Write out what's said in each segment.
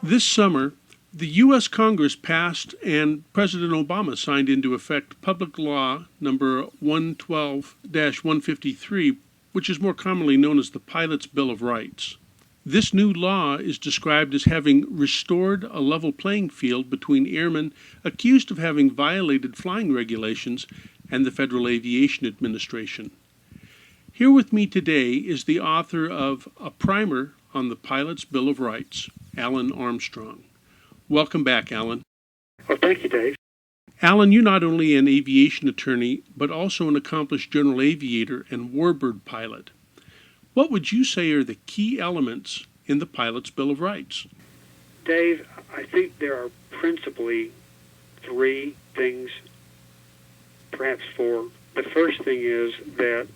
This summer, the U.S. Congress passed and President Obama signed into effect Public Law number 112-153, which is more commonly known as the Pilot's Bill of Rights. This new law is described as having restored a level playing field between airmen accused of having violated flying regulations and the Federal Aviation Administration. Here with me today is the author of A Primer on the Pilot's Bill of Rights, Alan Armstrong. Welcome back, Alan. Well, thank you, Dave. Alan, you're not only an aviation attorney, but also an accomplished general aviator and warbird pilot. What would you say are the key elements in the Pilot's Bill of Rights? Dave, I think there are principally three things, perhaps four. The first thing is that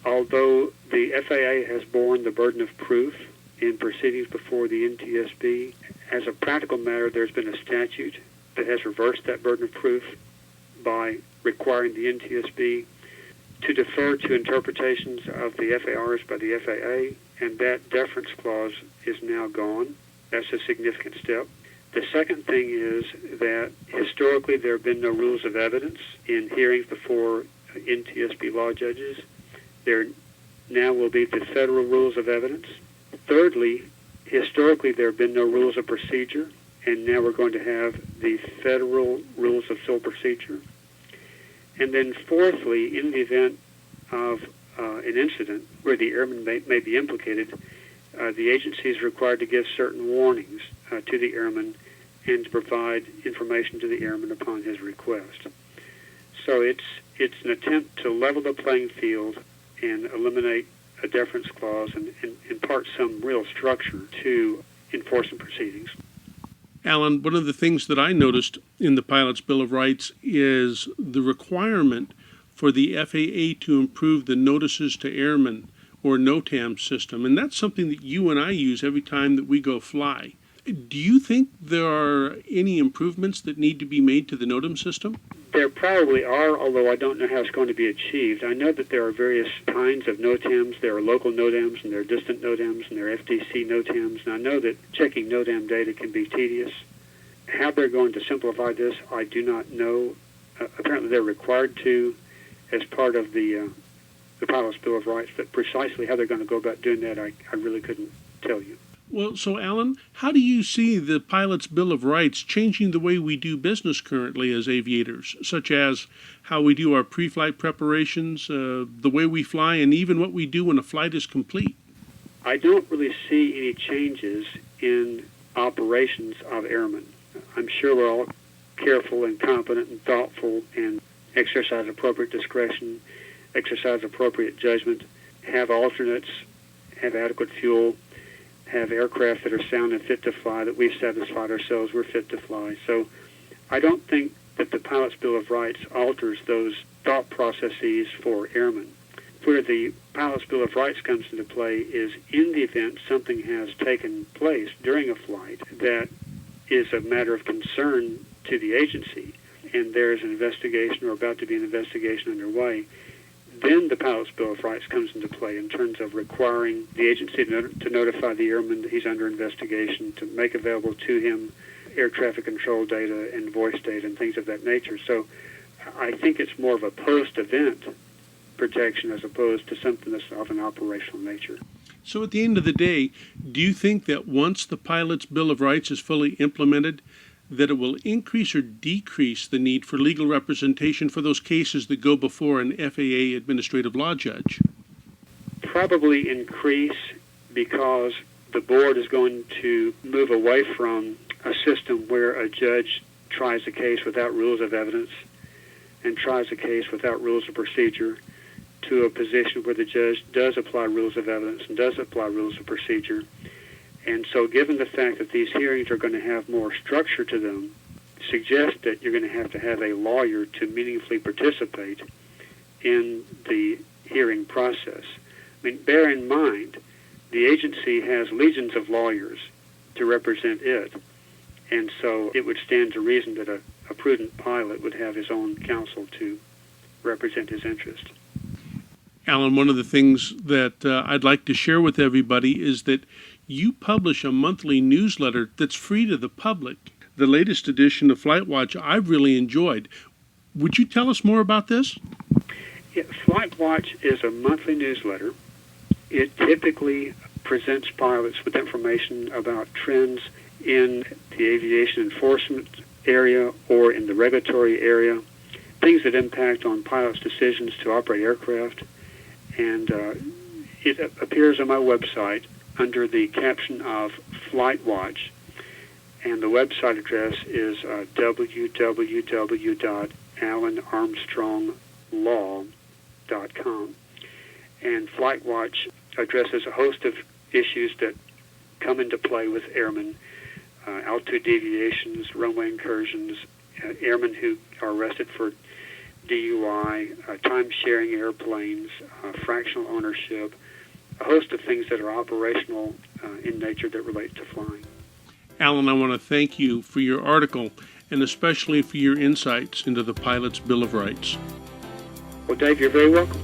although the FAA has borne the burden of proof in proceedings before the NTSB, as a practical matter, there's been a statute that has reversed that burden of proof by requiring the NTSB to defer to interpretations of the FARs by the FAA, and that deference clause is now gone. That's a significant step. The second thing is that historically there have been no rules of evidence in hearings before NTSB law judges. There now will be the federal rules of evidence. Thirdly, historically there have been no rules of procedure, and now we're going to have the federal rules of civil procedure. And then fourthly, in the event of an incident where the airman may be implicated, the agency is required to give certain warnings to the airman and to provide information to the airman upon his request. So it's an attempt to level the playing field and eliminate a deference clause and impart some real structure to enforcement proceedings. Alan, one of the things that I noticed in the Pilot's Bill of Rights is the requirement for the FAA to improve the notices to airmen, or NOTAM system, and that's something that you and I use every time that we go fly. Do you think there are any improvements that need to be made to the NOTAM system? There probably are, although I don't know how it's going to be achieved. I know that there are various kinds of NOTAMs. There are local NOTAMs, and there are distant NOTAMs, and there are FTC NOTAMs, and I know that checking NOTAM data can be tedious. How they're going to simplify this, I do not know. Apparently they're required to as part of the Pilot's Bill of Rights, but precisely how they're going to go about doing that, I really couldn't tell you. Well, so Alan, how do you see the Pilot's Bill of Rights changing the way we do business currently as aviators, such as how we do our pre-flight preparations, the way we fly, and even what we do when a flight is complete? I don't really see any changes in operations of airmen. I'm sure we're all careful and competent and thoughtful and exercise appropriate discretion, exercise appropriate judgment, have alternates, have adequate fuel, have aircraft that are sound and fit to fly, that we've satisfied ourselves we're fit to fly. So I don't think that the Pilot's Bill of Rights alters those thought processes for airmen. Where the Pilot's Bill of Rights comes into play is in the event something has taken place during a flight that is a matter of concern to the agency, and there's an investigation or about to be an investigation underway, then the Pilot's Bill of Rights comes into play in terms of requiring the agency to notify the airman that he's under investigation, to make available to him air traffic control data and voice data and things of that nature. So I think it's more of a post-event protection as opposed to something that's of an operational nature. So at the end of the day, do you think that once the Pilot's Bill of Rights is fully implemented, that it will increase or decrease the need for legal representation for those cases that go before an FAA administrative law judge? Probably increase, because the board is going to move away from a system where a judge tries a case without rules of evidence and tries a case without rules of procedure to a position where the judge does apply rules of evidence and does apply rules of procedure. And so given the fact that these hearings are going to have more structure to them, suggest that you're going to have a lawyer to meaningfully participate in the hearing process. I mean, bear in mind, the agency has legions of lawyers to represent it, and so it would stand to reason that a prudent pilot would have his own counsel to represent his interest. Alan, one of the things that I'd like to share with everybody is that you publish a monthly newsletter that's free to the public. The latest edition of FlightWatch I've really enjoyed. Would you tell us more about this? Yeah, FlightWatch is a monthly newsletter. It typically presents pilots with information about trends in the aviation enforcement area or in the regulatory area, things that impact on pilots' decisions to operate aircraft. And it appears on my website under the caption of FlightWatch. And the website address is www.alanarmstronglaw.com. And FlightWatch addresses a host of issues that come into play with airmen, altitude deviations, runway incursions, airmen who are arrested for DUI, time-sharing airplanes, fractional ownership, a host of things that are operational in nature that relate to flying. Alan, I want to thank you for your article and especially for your insights into the Pilot's Bill of Rights. Well, Dave, you're very welcome.